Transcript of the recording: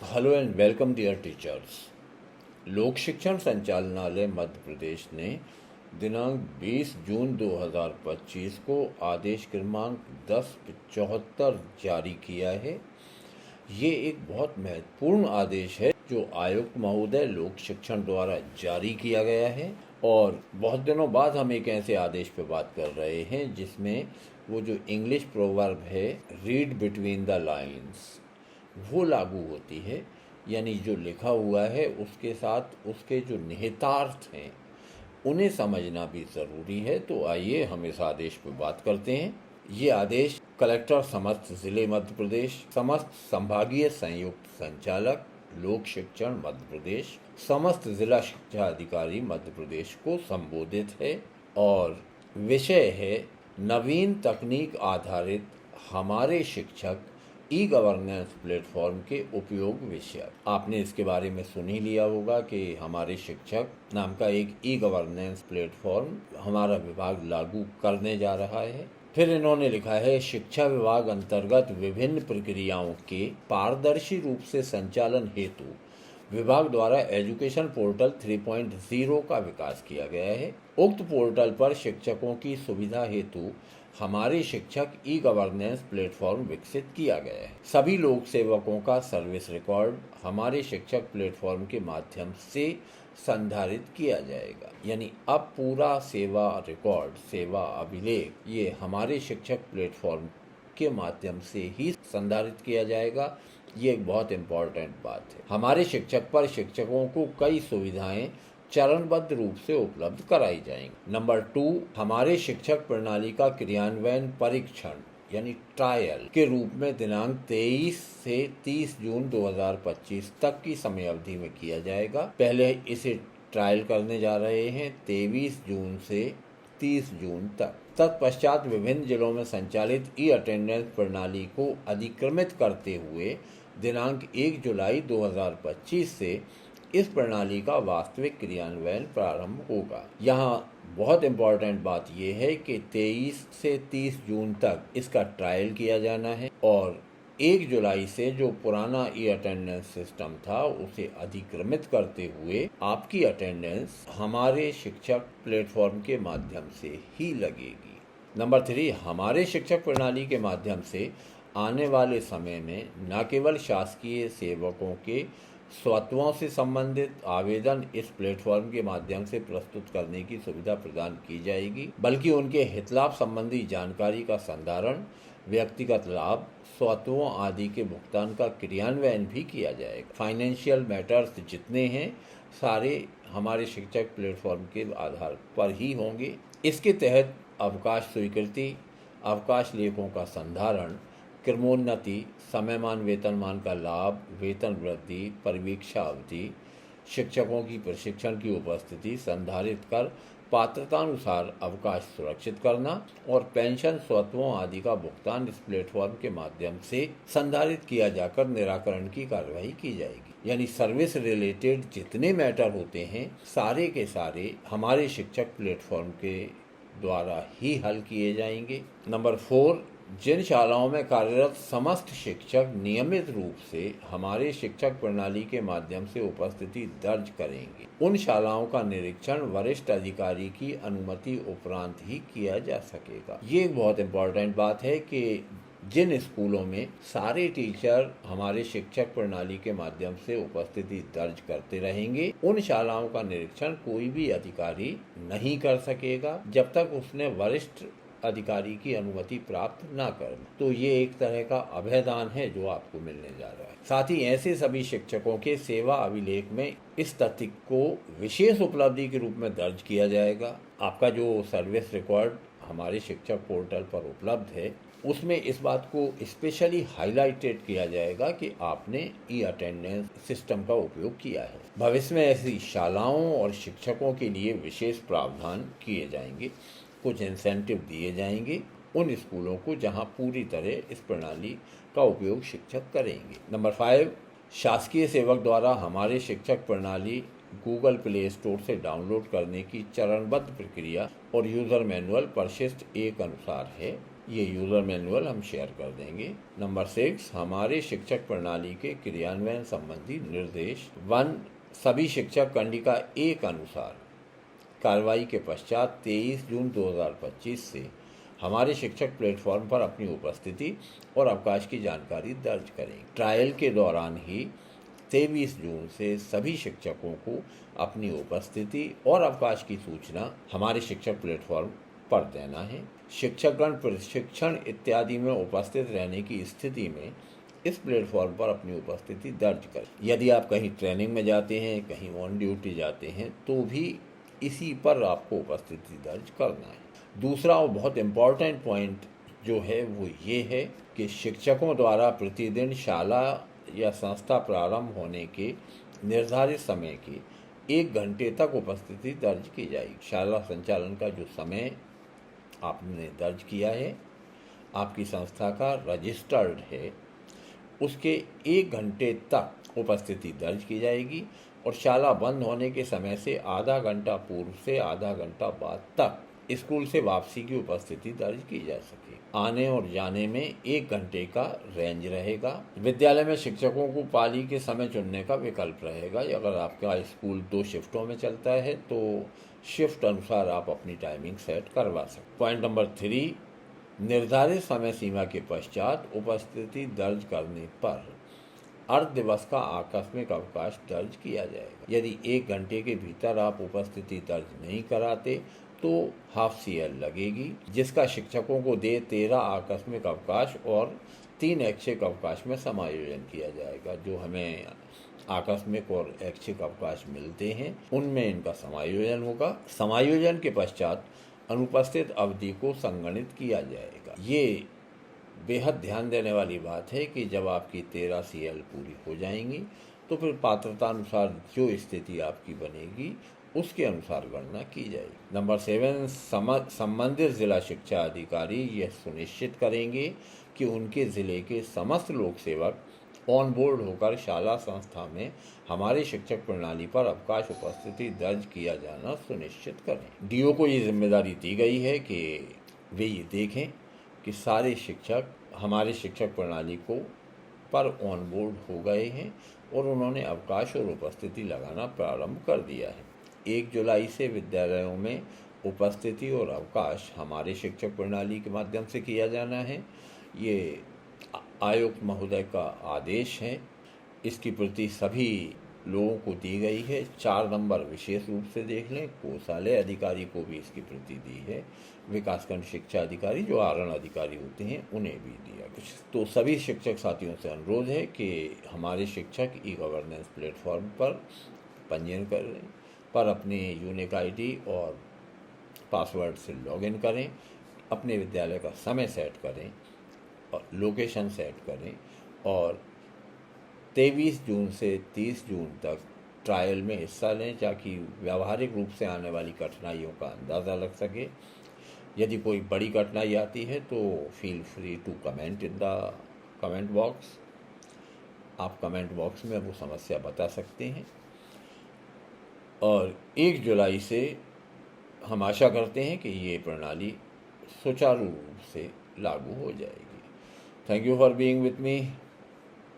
Hello and welcome dear teachers. लोक शिक्षण संचालनालय मध्य प्रदेश ने दिनांक 20 जून 2025 को आदेश क्रमांक 1075 जारी किया है। ये एक बहुत महत्वपूर्ण आदेश है जो आयुक्त महोदय लोक शिक्षण द्वारा जारी किया गया है और बहुत दिनों बाद हम एक ऐसे आदेश पे बात कर रहे हैं जिसमें वो जो इंग्लिश प्रोवर्ब है, रीड बिटवीन द लाइन्स, वो लागू होती है। यानी जो लिखा हुआ है उसके साथ उसके जो निहितार्थ हैं उन्हें समझना भी ज़रूरी है। तो आइए हम इस आदेश पर बात करते हैं। ये आदेश कलेक्टर समस्त ज़िले मध्य प्रदेश, समस्त संभागीय संयुक्त संचालक लोक शिक्षण मध्य प्रदेश, समस्त जिला शिक्षा अधिकारी मध्य प्रदेश को संबोधित है और विषय है नवीन तकनीक आधारित हमारे शिक्षक ई गवर्नेंस प्लेटफॉर्म के उपयोग विषय। आपने इसके बारे में सुन ही लिया होगा कि हमारे शिक्षक नाम का एक ई गवर्नेंस प्लेटफॉर्म हमारा विभाग लागू करने जा रहा है। फिर इन्होंने लिखा है, शिक्षा विभाग अंतर्गत विभिन्न प्रक्रियाओं के पारदर्शी रूप से संचालन हेतु विभाग द्वारा एजुकेशन पोर्टल 3.0 का विकास किया गया है। उक्त पोर्टल पर शिक्षकों की सुविधा हेतु हमारे शिक्षक ई गवर्नेंस प्लेटफॉर्म विकसित किया गया है। सभी लोक सेवकों का सर्विस रिकॉर्ड हमारे शिक्षक प्लेटफॉर्म के माध्यम से संधारित किया जाएगा। यानी अब पूरा सेवा रिकॉर्ड, सेवा अभिलेख ये हमारे शिक्षक प्लेटफॉर्म के माध्यम से ही संधारित किया जाएगा। ये एक बहुत इम्पोर्टेंट बात है। हमारे शिक्षक पर शिक्षकों को कई सुविधाएं चरणबद्ध रूप से उपलब्ध कराई जाएंगी। नंबर 2, हमारे शिक्षक प्रणाली का क्रियान्वयन परीक्षण यानी ट्रायल के रूप में दिनांक 23 से 30 जून 2025 तक की समय अवधि में किया जाएगा। पहले इसे ट्रायल करने जा रहे हैं 23 जून से 30 जून तक। तत्पश्चात विभिन्न जिलों में संचालित ई अटेंडेंस प्रणाली को अधिक्रमित करते हुए दिनांक 1 जुलाई 2025 से इस प्रणाली का वास्तविक क्रियान्वयन प्रारंभ होगा। यहाँ बहुत इम्पोर्टेंट बात यह है कि 23 से 30 जून तक इसका ट्रायल किया जाना है और 1 जुलाई से जो पुराना ई अटेंडेंस सिस्टम था उसे अधिक्रमित करते हुए आपकी अटेंडेंस हमारे शिक्षक प्लेटफॉर्म के माध्यम से ही लगेगी। नंबर 3, हमारे शिक्षक प्रणाली के माध्यम से आने वाले समय में न केवल शासकीय सेवकों के स्वत्वों से संबंधित आवेदन इस प्लेटफॉर्म के माध्यम से प्रस्तुत करने की सुविधा प्रदान की जाएगी, बल्कि उनके हितलाभ संबंधी जानकारी का संधारण, व्यक्तिगत लाभ, स्वत्वों आदि के भुगतान का क्रियान्वयन भी किया जाएगा। फाइनेंशियल मैटर्स जितने हैं सारे हमारे शिक्षक प्लेटफॉर्म के आधार पर ही होंगे। इसके तहत अवकाश स्वीकृति, अवकाश लेखों का संधारण, क्रमोन्नति, समयमान वेतनमान का लाभ, वेतन वृद्धि, परिवीक्षा अवधि, शिक्षकों की प्रशिक्षण की उपस्थिति संधारित कर पात्रतानुसार अवकाश सुरक्षित करना और पेंशन स्वत्वों आदि का भुगतान इस प्लेटफॉर्म के माध्यम से संधारित किया जाकर निराकरण की कार्रवाई की जाएगी। यानी सर्विस रिलेटेड जितने मैटर होते हैं सारे के सारे हमारे शिक्षक प्लेटफॉर्म के द्वारा ही हल किए जाएंगे। नंबर 4, जिन शालाओं में कार्यरत समस्त शिक्षक नियमित रूप से हमारे शिक्षक प्रणाली के माध्यम से उपस्थिति दर्ज करेंगे, उन शालाओं का निरीक्षण वरिष्ठ अधिकारी की अनुमति उपरांत ही किया जा सकेगा। ये एक बहुत इम्पोर्टेंट बात है कि जिन स्कूलों में सारे टीचर हमारे शिक्षक प्रणाली के माध्यम से उपस्थिति दर्ज करते रहेंगे, उन शालाओं का निरीक्षण कोई भी अधिकारी नहीं कर सकेगा जब तक उसने वरिष्ठ अधिकारी की अनुमति प्राप्त ना कर। तो ये एक तरह का अभयदान है जो आपको मिलने जा रहा है। साथ ही ऐसे सभी शिक्षकों के सेवा अभिलेख में इस तथ्य को विशेष उपलब्धि के रूप में दर्ज किया जाएगा। आपका जो सर्विस रिकॉर्ड हमारे शिक्षक पोर्टल पर उपलब्ध है उसमें इस बात को स्पेशली हाईलाइटेड किया जाएगा कि आपने ई अटेंडेंस सिस्टम का उपयोग किया है। भविष्य में ऐसी शालाओं और शिक्षकों के लिए विशेष प्रावधान किए जाएंगे, कुछ इंसेंटिव दिए जाएंगे उन स्कूलों को जहां पूरी तरह इस प्रणाली का उपयोग शिक्षक करेंगे। नंबर 5, शासकीय सेवक द्वारा हमारे शिक्षक प्रणाली गूगल प्ले स्टोर से डाउनलोड करने की चरणबद्ध प्रक्रिया और यूज़र मैनुअल परिशिष्ट 1 अनुसार है। ये यूज़र मैनुअल हम शेयर कर देंगे। नंबर 6, हमारे शिक्षक प्रणाली के क्रियान्वयन संबंधी निर्देश। 1, सभी शिक्षक कंडिका 1 अनुसार कार्रवाई के पश्चात 23 जून 2025 से हमारे शिक्षक प्लेटफॉर्म पर अपनी उपस्थिति और अवकाश की जानकारी दर्ज करें। ट्रायल के दौरान ही 23 जून से सभी शिक्षकों को अपनी उपस्थिति और अवकाश की सूचना हमारे शिक्षक प्लेटफॉर्म पर देना है। शिक्षकगण प्रशिक्षण इत्यादि में उपस्थित रहने की स्थिति में इस प्लेटफॉर्म पर अपनी उपस्थिति दर्ज करें। यदि आप कहीं ट्रेनिंग में जाते हैं, कहीं ऑन ड्यूटी जाते हैं, तो भी इसी पर आपको उपस्थिति दर्ज करना है। दूसरा और बहुत इम्पॉर्टेंट पॉइंट जो है वो ये है कि शिक्षकों द्वारा प्रतिदिन शाला या संस्था प्रारंभ होने के निर्धारित समय की 1 घंटे तक उपस्थिति दर्ज की जाएगी। शाला संचालन का जो समय आपने दर्ज किया है, आपकी संस्था का रजिस्टर्ड है, उसके 1 घंटे तक उपस्थिति दर्ज की जाएगी और शाला बंद होने के समय से आधा घंटा पूर्व से आधा घंटा बाद तक स्कूल से वापसी की उपस्थिति दर्ज की जा सके। आने और जाने में 1 घंटे का रेंज रहेगा। विद्यालय में शिक्षकों को पाली के समय चुनने का विकल्प रहेगा। अगर आपका स्कूल 2 शिफ्टों में चलता है तो शिफ्ट अनुसार आप अपनी टाइमिंग सेट करवा सकते। पॉइंट नंबर 3, निर्धारित समय सीमा के पश्चात उपस्थिति दर्ज करने पर अर्ध दिवस का आकस्मिक अवकाश दर्ज किया जाएगा। यदि 1 घंटे के भीतर आप उपस्थिति दर्ज नहीं कराते तो हाफ CL लगेगी, जिसका शिक्षकों को दे 13 आकस्मिक अवकाश और 3 ऐच्छिक अवकाश में समायोजन किया जाएगा। जो हमें आकस्मिक और ऐच्छिक अवकाश मिलते हैं उनमें इनका समायोजन होगा। समायोजन के पश्चात अनुपस्थित अवधि को संगणित किया जाएगा। ये बेहद ध्यान देने वाली बात है कि जब आपकी 13 CL पूरी हो जाएंगी तो फिर पात्रता अनुसार जो स्थिति आपकी बनेगी उसके अनुसार गणना की जाएगी। नंबर 7, संबंधित जिला शिक्षा अधिकारी यह सुनिश्चित करेंगे कि उनके जिले के समस्त लोक सेवक ऑन बोर्ड होकर शाला संस्था में हमारे शिक्षक प्रणाली पर अवकाश उपस्थिति दर्ज किया जाना सुनिश्चित करें। DO को ये जिम्मेदारी दी गई है कि वे ये देखें कि सारे शिक्षक हमारे शिक्षक प्रणाली को पर ऑन बोर्ड हो गए हैं और उन्होंने अवकाश और उपस्थिति लगाना प्रारंभ कर दिया है। 1 जुलाई से विद्यालयों में उपस्थिति और अवकाश हमारे शिक्षक प्रणाली के माध्यम से किया जाना है। ये आयुक्त महोदय का आदेश है। इसकी प्रति सभी लोगों को दी गई है। 4 नंबर विशेष रूप से देख लें, कोषालय अधिकारी को भी इसकी प्रति दी है। विकासखंड शिक्षा अधिकारी जो आरण अधिकारी होते हैं उन्हें भी दिया कुछ। तो सभी शिक्षक साथियों से अनुरोध है कि हमारे शिक्षक ई-गवर्नेंस प्लेटफॉर्म पर पंजीयन करें, पर अपने यूनिक ID और पासवर्ड से लॉगिन करें, अपने विद्यालय का समय सेट करें और लोकेशन सेट करें और 23 जून से 30 जून तक ट्रायल में हिस्सा लें ताकि व्यावहारिक रूप से आने वाली कठिनाइयों का अंदाज़ा लग सके। यदि कोई बड़ी कठिनाई आती है तो feel free to comment in the comment box. आप कमेंट बॉक्स में वो समस्या बता सकते हैं और 1 जुलाई से हम आशा करते हैं कि ये प्रणाली सुचारू रूप से लागू हो जाएगी। Thank you for being with me.